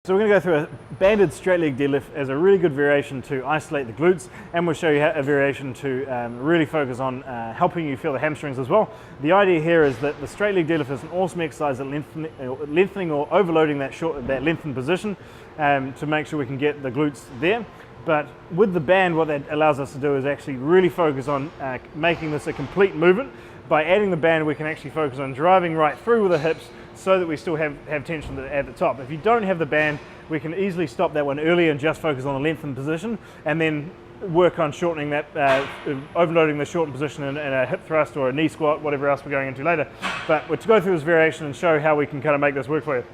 So we're going to go through a banded straight leg deadlift as a really good variation to isolate the glutes, and we'll show you a variation to really focus on helping you feel the hamstrings as well. The idea here is that the straight leg deadlift is an awesome exercise at lengthening or overloading that lengthened position to make sure we can get the glutes there. But with the band, what that allows us to do is actually really focus on making this a complete movement. By adding the band, we can actually focus on driving right through with the hips so that we still have tension at the top. If you don't have the band, we can easily stop that one early and just focus on the lengthened position, and then work on shortening that, overloading the shortened position in a hip thrust or a knee squat, whatever else we're going into later. But we're to go through this variation and show how we can kind of make this work for you.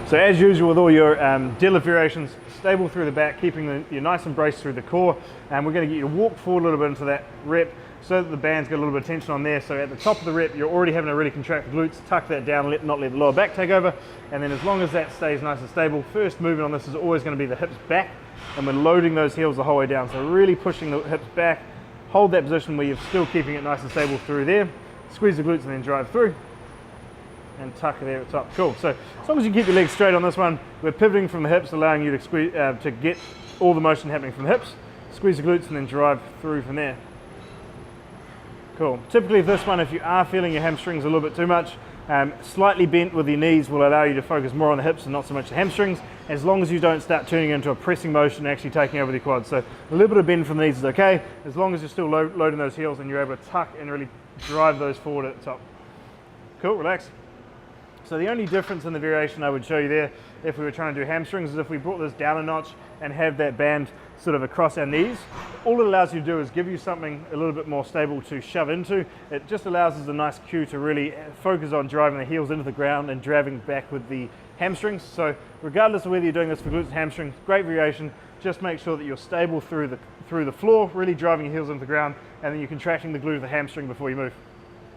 So as usual with all your deadlift variations, stable through the back, keeping you nice and braced through the core, and we're going to get you to walk forward a little bit into that rep so that the band's got a little bit of tension on there. So at the top of the rep, you're already having to really contract the glutes, tuck that down, not let the lower back take over, and then as long as that stays nice and stable, first movement on this is always going to be the hips back, and we're loading those heels the whole way down. So really pushing the hips back, hold that position where you're still keeping it nice and stable through there, squeeze the glutes and then drive through, and tuck it there at the top. Cool. So as long as you keep your legs straight on this one, we're pivoting from the hips, allowing you to squeeze to get all the motion happening from the hips. Squeeze the glutes and then drive through from there. Cool. Typically this one, if you are feeling your hamstrings a little bit too much, slightly bent with your knees will allow you to focus more on the hips and not so much the hamstrings, as long as you don't start turning into a pressing motion and actually taking over the quads. So a little bit of bend from the knees is okay, as long as you're still loading those heels and you're able to tuck and really drive those forward at the top. Cool, relax. So the only difference in the variation I would show you there, if we were trying to do hamstrings, is if we brought this down a notch and have that band sort of across our knees. All it allows you to do is give you something a little bit more stable to shove into. It just allows us a nice cue to really focus on driving the heels into the ground and driving back with the hamstrings. So regardless of whether you're doing this for glutes and hamstrings, great variation. Just make sure that you're stable through the floor, really driving your heels into the ground, and then you're contracting the glute of the hamstring before you move.